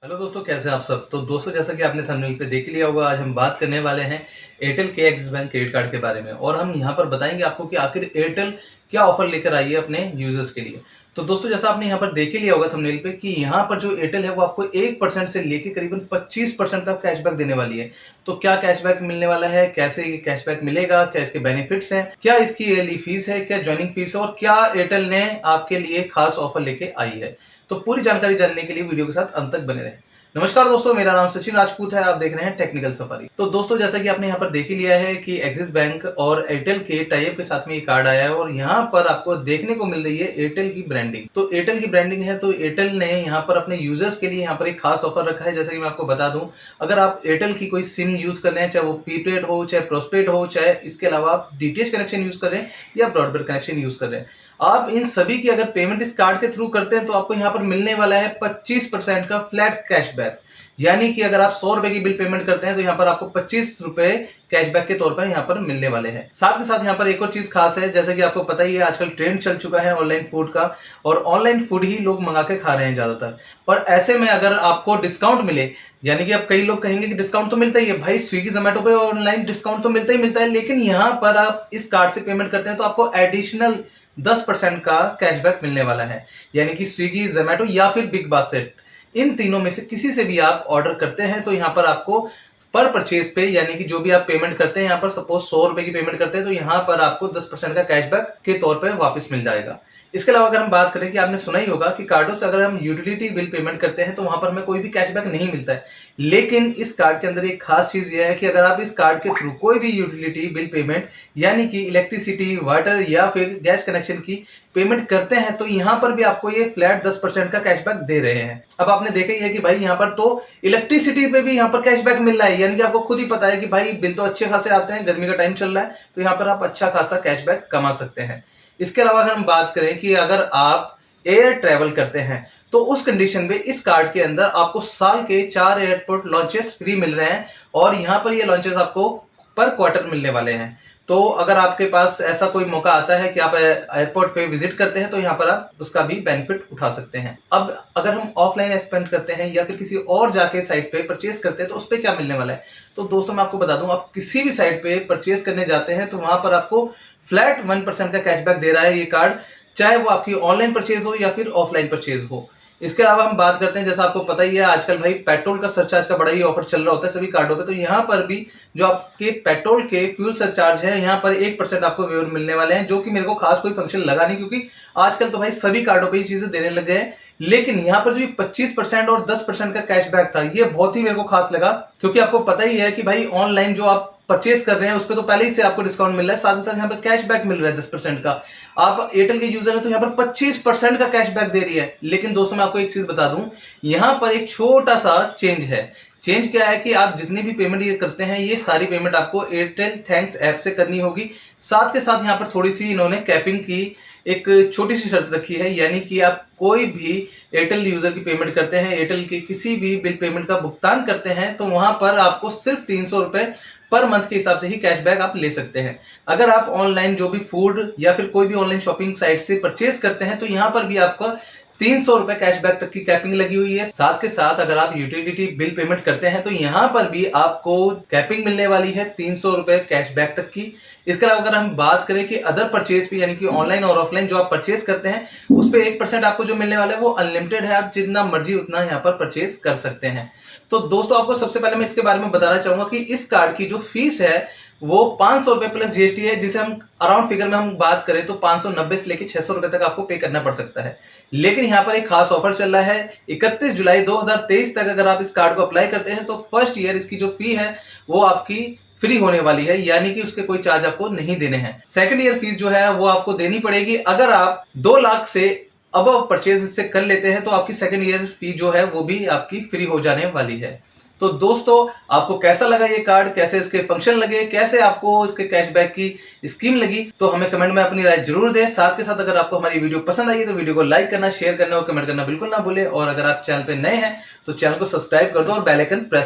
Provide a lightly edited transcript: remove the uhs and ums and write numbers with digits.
Hello दोस्तों, कैसे हैं आप सब। तो दोस्तों, जैसा कि आपने थंबनेल पे देख ही लिया होगा, आज हम बात करने वाले हैं एयरटेल के एक्सिस बैंक क्रेडिट कार्ड के बारे में और हम यहाँ पर बताएंगे आपको कि आखिर एयरटेल क्या ऑफर लेकर आई है अपने यूजर्स के लिए। तो दोस्तों, जैसा आपने यहाँ पर देख ही लिया होगा थंबनेल पे कि यहाँ पर जो एयरटेल है वो आपको 1% से लेके करीबन 25% का कैशबैक देने वाली है। तो क्या कैशबैक मिलने वाला है, कैसे ये कैशबैक मिलेगा, क्या इसके बेनिफिट्स हैं, क्या इसकी ईयरली फीस है, क्या ज्वाइनिंग फीस है और क्या एयरटेल ने आपके लिए खास ऑफर लेके आई है। तो पूरी जानकारी जानने के लिए वीडियो के साथ अंत तक बने रहें। नमस्कार दोस्तों, मेरा नाम सचिन राजपूत है। आप देख रहे हैं टेक्निकल सफारी। तो दोस्तों, जैसा कि आपने यहाँ पर देख ही लिया है कि एक्सिस बैंक और एयरटेल के टाई अप के साथ में ये कार्ड आया है और यहाँ पर आपको देखने को मिल रही है एयरटेल की ब्रांडिंग। तो एयरटेल की ब्रांडिंग है तो एयरटेल ने यहाँ पर अपने यूजर्स के लिए यहाँ पर एक खास ऑफर रखा है। जैसा कि मैं आपको बता दूं, अगर आप एयरटेल की कोई सिम यूज कर रहे हैं, चाहे वो प्रीपेड हो, चाहे पोस्टपेड हो, चाहे इसके अलावा आप डीटीएच कनेक्शन यूज कर रहे हैं या ब्रॉडबैंड कनेक्शन यूज कर रहे हैं, आप इन सभी की अगर पेमेंट इस कार्ड के थ्रू करते हैं तो आपको यहाँ पर मिलने वाला है 25% का फ्लैट कैशबैक। यानी कि अगर आप 100 रुपए की बिल पेमेंट करते हैं तो यहाँ पर आपको 25 रुपए कैशबैक के तौर पर यहाँ पर मिलने वाले हैं। साथ के साथ यहाँ पर एक और चीज खास है, जैसा कि आपको पता ही है आजकल ट्रेंड चल चुका है ऑनलाइन फूड का और ऑनलाइन फूड ही लोग मंगा के खा रहे हैं ज्यादातर। और ऐसे में अगर आपको डिस्काउंट मिले, यानी कि अब कई लोग कहेंगे कि डिस्काउंट तो मिलता ही है भाई, स्विगी जोमेटो पे ऑनलाइन डिस्काउंट तो मिलता ही मिलता है, लेकिन यहाँ पर आप इस कार्ड से पेमेंट करते हैं तो आपको एडिशनल 10% का कैशबैक मिलने वाला है। यानी कि स्विगी, जोमेटो या फिर बिग बास्केट, इन तीनों में से किसी से भी आप ऑर्डर करते हैं तो यहाँ पर आपको पर परचेज पे, यानी कि जो भी आप पेमेंट करते हैं, यहाँ पर सपोज 100 रुपए की पेमेंट करते हैं तो यहाँ पर आपको 10% का कैशबैक के तौर पर वापस मिल जाएगा। इसके अलावा अगर हम बात करें कि आपने सुना ही होगा कि कार्डों से अगर हम यूटिलिटी बिल पेमेंट करते हैं तो वहां पर हमें कोई भी कैशबैक नहीं मिलता है, लेकिन इस कार्ड के अंदर एक खास चीज यह है कि अगर आप इस कार्ड के थ्रू कोई भी यूटिलिटी बिल पेमेंट, यानी कि इलेक्ट्रिसिटी, वाटर या फिर गैस कनेक्शन की पेमेंट करते हैं तो यहाँ पर भी आपको ये फ्लैट 10% का कैशबैक दे रहे हैं। अब आपने देखा ही है कि भाई यहाँ पर तो इलेक्ट्रिसिटी पे भी यहाँ पर कैशबैक मिल रहा है, यानी कि आपको खुद ही पता है कि भाई बिल तो अच्छे खासे आते हैं, गर्मी का टाइम चल रहा है तो यहाँ पर आप अच्छा खासा कैशबैक कमा सकते हैं। इसके अलावा अगर हम बात करें कि अगर आप एयर ट्रेवल करते हैं तो उस कंडीशन में इस कार्ड के अंदर आपको साल के 4 एयरपोर्ट लॉन्चेस फ्री मिल रहे हैं और यहाँ पर ये लॉन्चेस आपको पर क्वार्टर मिलने वाले हैं। तो अगर आपके पास ऐसा कोई मौका आता है कि आप एयरपोर्ट पे विजिट करते हैं तो यहाँ पर आप उसका भी बेनिफिट उठा सकते हैं। अब अगर हम ऑफलाइन स्पेंड करते हैं या फिर किसी और जाके साइट पे परचेज करते हैं तो उस पर क्या मिलने वाला है। तो दोस्तों, मैं आपको बता दूं, आप किसी भी साइट पे परचेज करने जाते हैं तो वहां पर आपको फ्लैट 1% का कैशबैक दे रहा है ये कार्ड, चाहे वो आपकी ऑनलाइन परचेज हो या फिर ऑफलाइन परचेज हो। इसके अलावा हम बात करते हैं, जैसा आपको पता ही है आजकल भाई पेट्रोल का सरचार्ज का बड़ा ही ऑफर चल रहा होता है सभी कार्डों पे, तो यहाँ पर भी जो आपके पेट्रोल के फ्यूल सरचार्ज है यहाँ पर 1% आपको वेवर मिलने वाले हैं, जो कि मेरे को खास कोई फंक्शन लगा नहीं क्योंकि आजकल तो भाई सभी कार्डों पे ये चीजें देने लग गए हैं। लेकिन यहाँ पर जो 25% और 10% का कैशबैक था ये बहुत ही मेरे को खास लगा, क्योंकि आपको पता ही है कि भाई ऑनलाइन जो आप परचेज कर रहे हैं उस पर तो पहले ही से आपको डिस्काउंट मिल रहा है, साथ ही साथ यहाँ पर कैशबैक मिल रहा है 10% का। आप एयरटेल के यूजर है तो यहाँ पर 25% का कैशबैक दे रही है। लेकिन दोस्तों, मैं आपको एक चीज बता दूं, यहाँ पर एक छोटा सा चेंज है। चेंज क्या है कि आप जितनी भी पेमेंट ये करते हैं ये सारी पेमेंट आपको एयरटेल थैंक्स ऐप से करनी होगी। साथ के साथ यहाँ पर थोड़ी सी इन्होंने कैपिंग की एक छोटी सी शर्त रखी है, यानी कि आप कोई भी एयरटेल यूजर की पेमेंट करते हैं, एयरटेल के किसी भी बिल पेमेंट का भुगतान करते हैं तो वहां पर आपको सिर्फ 300 रुपए पर मंथ के हिसाब से ही कैशबैक आप ले सकते हैं। अगर आप ऑनलाइन जो भी फूड या फिर कोई भी ऑनलाइन शॉपिंग साइट से परचेज करते हैं तो यहाँ पर भी आपका 300 रुपए कैशबैक तक की कैपिंग लगी हुई है। साथ के साथ अगर आप यूटिलिटी बिल पेमेंट करते हैं तो यहाँ पर भी आपको कैपिंग मिलने वाली है 300 रुपए कैशबैक तक की। इसके अलावा अगर हम बात करें कि अदर परचेज पे, यानी कि ऑनलाइन और ऑफलाइन जो आप परचेज करते हैं उस पर 1% आपको जो मिलने वाला है वो अनलिमिटेड है, आप जितना मर्जी उतना यहाँ पर परचेज कर सकते हैं। तो दोस्तों, आपको सबसे पहले मैं इसके बारे में बताना चाहूंगा कि इस कार्ड की जो फीस है वो 500 रुपए प्लस जीएसटी है, जिसे हम अराउंड फिगर में हम बात करें तो 590 से लेकर 600 रुपए तक आपको पे करना पड़ सकता है। लेकिन यहाँ पर एक खास ऑफर चल रहा है, 31 जुलाई 2023 तक अगर आप इस कार्ड को अप्लाई करते हैं तो फर्स्ट ईयर इसकी जो फी है वो आपकी फ्री होने वाली है, यानी कि उसके कोई चार्ज आपको नहीं देने हैं। सेकंड ईयर फीस जो है वो आपको देनी पड़ेगी। अगर आप 2 लाख से अब परचेज इससे कर लेते हैं तो आपकी सेकंड ईयर फी जो है वो भी आपकी फ्री हो जाने वाली है। तो दोस्तों, आपको कैसा लगा ये कार्ड, कैसे इसके फंक्शन लगे, कैसे आपको इसके कैशबैक की स्कीम लगी, तो हमें कमेंट में अपनी राय जरूर दें। साथ के साथ अगर आपको हमारी वीडियो पसंद आई तो वीडियो को लाइक करना, शेयर करना और कमेंट करना बिल्कुल ना भूले। और अगर आप चैनल पे नए हैं तो चैनल को सब्सक्राइब कर दो और बेल आइकन प्रेस